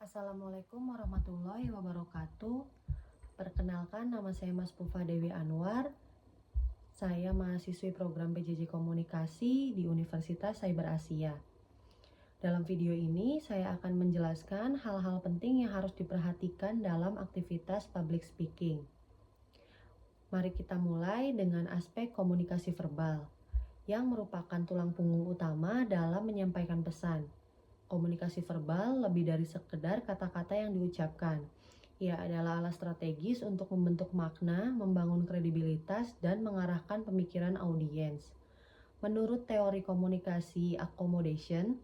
Assalamualaikum warahmatullahi wabarakatuh. Perkenalkan, nama saya Mas Pufa Dewi Anwar. Saya mahasiswi program PJJ Komunikasi di Universitas Cyber Asia. Dalam video ini, saya akan menjelaskan hal-hal penting yang harus diperhatikan dalam aktivitas public speaking. Mari kita mulai dengan aspek komunikasi verbal, yang merupakan tulang punggung utama dalam menyampaikan pesan. Komunikasi verbal lebih dari sekedar kata-kata yang diucapkan. Ia adalah alat strategis untuk membentuk makna, membangun kredibilitas, dan mengarahkan pemikiran audiens. Menurut teori komunikasi accommodation,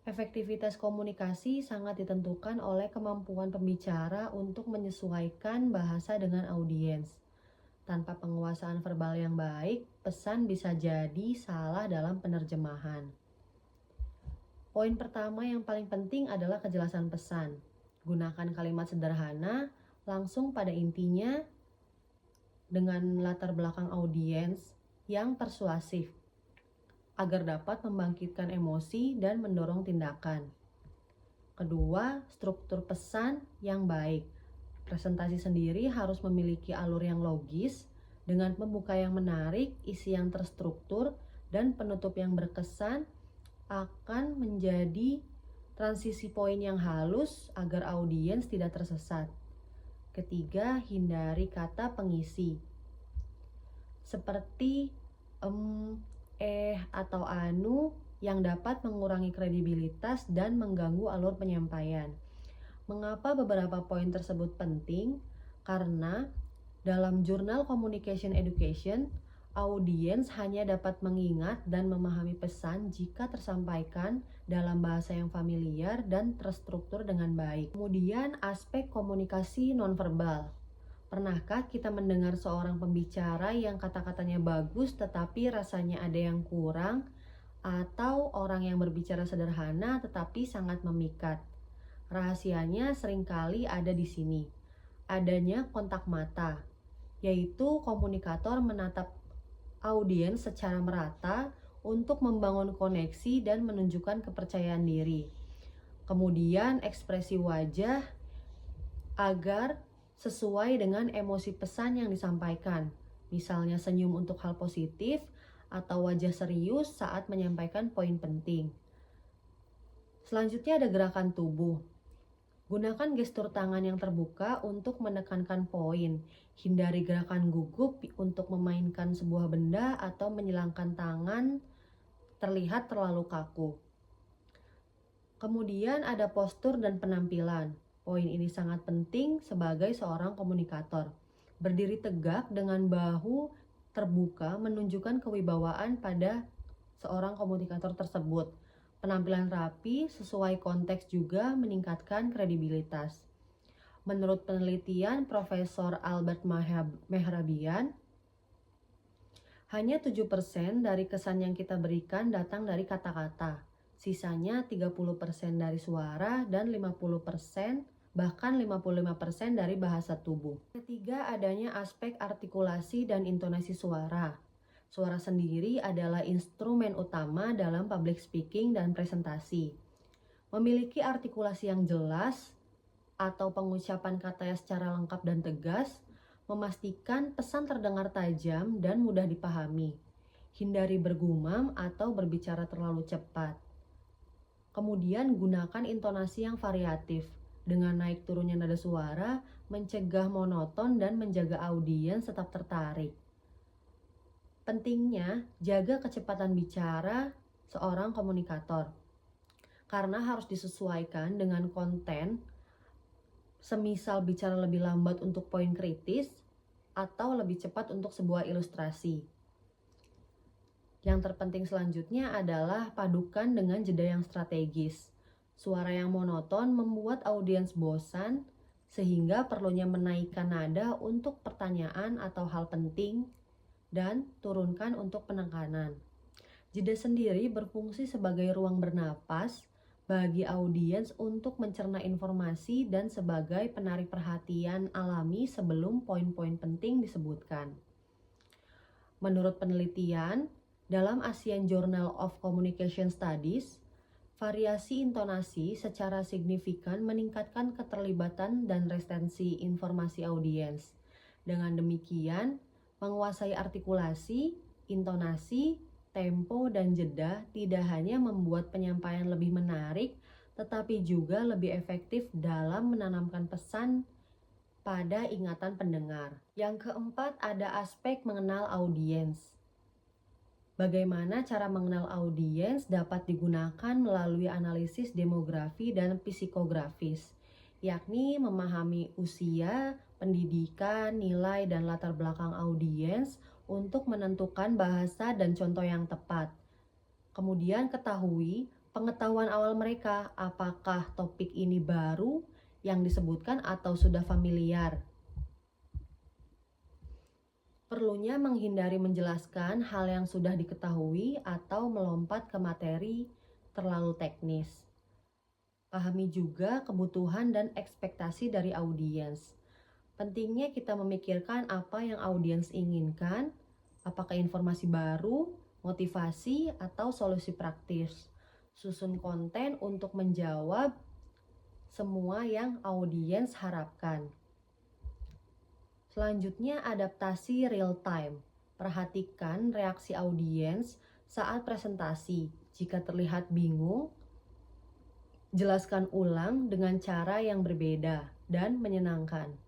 efektivitas komunikasi sangat ditentukan oleh kemampuan pembicara untuk menyesuaikan bahasa dengan audiens. Tanpa penguasaan verbal yang baik, pesan bisa jadi salah dalam penerjemahan. Poin pertama yang paling penting adalah kejelasan pesan. Gunakan kalimat sederhana, langsung pada intinya, dengan latar belakang audiens yang persuasif, agar dapat membangkitkan emosi dan mendorong tindakan. Kedua, struktur pesan yang baik. Presentasi sendiri harus memiliki alur yang logis, dengan pembuka yang menarik, isi yang terstruktur, dan penutup yang berkesan, akan menjadi transisi poin yang halus agar audiens tidak tersesat. Ketiga, hindari kata pengisi seperti atau anu yang dapat mengurangi kredibilitas dan mengganggu alur penyampaian. Mengapa beberapa poin tersebut penting? Karena dalam jurnal Communication Education, audiens hanya dapat mengingat dan memahami pesan jika tersampaikan dalam bahasa yang familiar dan terstruktur dengan baik. Kemudian, aspek komunikasi nonverbal. Pernahkah kita mendengar seorang pembicara yang kata-katanya bagus tetapi rasanya ada yang kurang, atau orang yang berbicara sederhana tetapi sangat memikat? Rahasianya seringkali ada di sini. Adanya kontak mata, yaitu komunikator menatap audiens secara merata untuk membangun koneksi dan menunjukkan kepercayaan diri. Kemudian ekspresi wajah agar sesuai dengan emosi pesan yang disampaikan. Misalnya senyum untuk hal positif atau wajah serius saat menyampaikan poin penting. Selanjutnya ada gerakan tubuh. Gunakan gestur tangan yang terbuka untuk menekankan poin. Hindari gerakan gugup untuk memainkan sebuah benda atau menyilangkan tangan terlihat terlalu kaku. Kemudian ada postur dan penampilan. Poin ini sangat penting sebagai seorang komunikator. Berdiri tegak dengan bahu terbuka menunjukkan kewibawaan pada seorang komunikator tersebut. Penampilan rapi sesuai konteks juga meningkatkan kredibilitas. Menurut penelitian Profesor Albert Mehrabian, hanya 7% dari kesan yang kita berikan datang dari kata-kata. Sisanya 30% dari suara dan 50%, bahkan 55% dari bahasa tubuh. Ketiga, adanya aspek artikulasi dan intonasi suara. Suara sendiri adalah instrumen utama dalam public speaking dan presentasi. Memiliki artikulasi yang jelas atau pengucapan katanya secara lengkap dan tegas, memastikan pesan terdengar tajam dan mudah dipahami. Hindari bergumam atau berbicara terlalu cepat. Kemudian gunakan intonasi yang variatif. Dengan naik turunnya nada suara, mencegah monoton dan menjaga audiens tetap tertarik. Pentingnya, jaga kecepatan bicara seorang komunikator, karena harus disesuaikan dengan konten, semisal bicara lebih lambat untuk poin kritis, atau lebih cepat untuk sebuah ilustrasi. Yang terpenting selanjutnya adalah padukan dengan jeda yang strategis. Suara yang monoton membuat audiens bosan, sehingga perlunya menaikkan nada untuk pertanyaan atau hal penting, dan turunkan untuk penekanan. Jeda sendiri berfungsi sebagai ruang bernapas bagi audiens untuk mencerna informasi dan sebagai penarik perhatian alami sebelum poin-poin penting disebutkan. Menurut penelitian dalam Asian Journal of Communication Studies, Variasi intonasi secara signifikan meningkatkan keterlibatan dan retensi informasi audiens. Dengan demikian, menguasai artikulasi, intonasi, tempo, dan jeda tidak hanya membuat penyampaian lebih menarik, tetapi juga lebih efektif dalam menanamkan pesan pada ingatan pendengar. Yang keempat, ada aspek mengenal audiens. Bagaimana cara mengenal audiens dapat digunakan melalui analisis demografi dan psikografis, yakni memahami usia, pendidikan, nilai, dan latar belakang audiens untuk menentukan bahasa dan contoh yang tepat. Kemudian ketahui pengetahuan awal mereka, apakah topik ini baru yang disebutkan atau sudah familiar. Perlunya menghindari menjelaskan hal yang sudah diketahui atau melompat ke materi terlalu teknis. Pahami juga kebutuhan dan ekspektasi dari audiens. Pentingnya kita memikirkan apa yang audiens inginkan, apakah informasi baru, motivasi, atau solusi praktis. Susun konten untuk menjawab semua yang audiens harapkan. Selanjutnya, adaptasi real time. Perhatikan reaksi audiens saat presentasi. Jika terlihat bingung, jelaskan ulang dengan cara yang berbeda dan menyenangkan.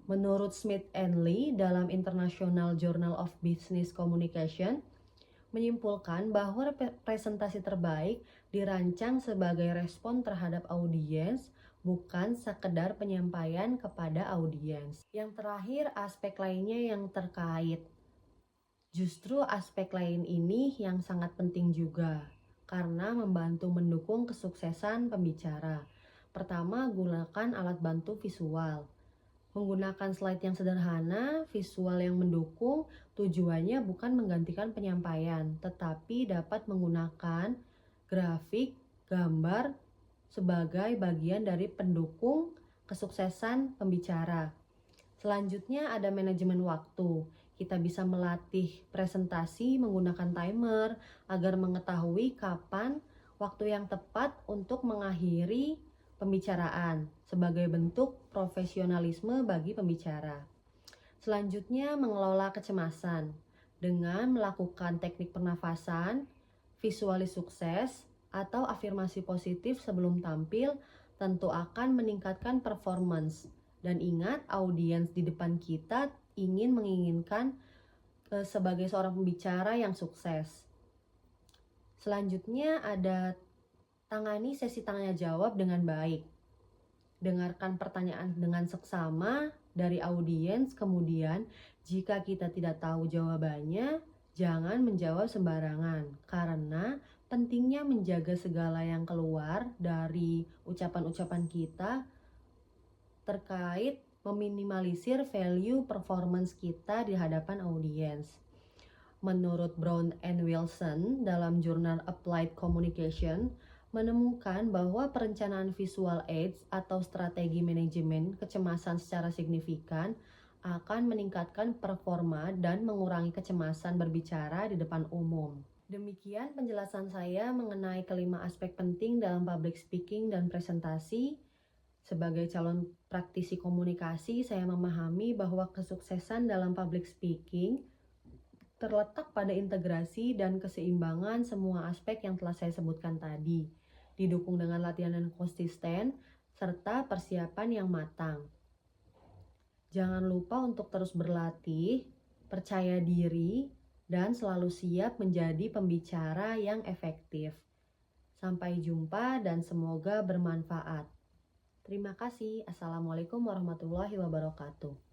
Menurut Smith and Lee dalam International Journal of Business Communication, menyimpulkan bahwa presentasi terbaik dirancang sebagai respon terhadap audiens, bukan sekedar penyampaian kepada audiens. Yang terakhir, aspek lainnya yang terkait. Justru aspek lain ini yang sangat penting juga, karena membantu mendukung kesuksesan pembicara. Pertama, gunakan alat bantu visual. Menggunakan slide yang sederhana, visual yang mendukung, tujuannya bukan menggantikan penyampaian, tetapi dapat menggunakan grafik, gambar, sebagai bagian dari pendukung kesuksesan pembicara. Selanjutnya ada manajemen waktu. Kita bisa melatih presentasi menggunakan timer agar mengetahui kapan waktu yang tepat untuk mengakhiri pembicaraan sebagai bentuk profesionalisme bagi pembicara. Selanjutnya, mengelola kecemasan dengan melakukan teknik pernafasan, visualis sukses, atau afirmasi positif sebelum tampil tentu akan meningkatkan performance. Dan ingat, audiens di depan kita menginginkan sebagai seorang pembicara yang sukses. Selanjutnya ada tangani sesi tanya jawab dengan baik. Dengarkan pertanyaan dengan seksama dari audiens, kemudian jika kita tidak tahu jawabannya, jangan menjawab sembarangan, karena pentingnya menjaga segala yang keluar dari ucapan-ucapan kita terkait meminimalisir value performance kita di hadapan audiens. Menurut Brown and Wilson dalam jurnal Applied Communication, menemukan bahwa perencanaan visual aids atau strategi manajemen kecemasan secara signifikan akan meningkatkan performa dan mengurangi kecemasan berbicara di depan umum. Demikian penjelasan saya mengenai kelima aspek penting dalam public speaking dan presentasi. Sebagai calon praktisi komunikasi, saya memahami bahwa kesuksesan dalam public speaking terletak pada integrasi dan keseimbangan semua aspek yang telah saya sebutkan tadi, didukung dengan latihan yang konsisten serta persiapan yang matang. Jangan lupa untuk terus berlatih, percaya diri, dan selalu siap menjadi pembicara yang efektif. Sampai jumpa dan semoga bermanfaat. Terima kasih. Assalamualaikum warahmatullahi wabarakatuh.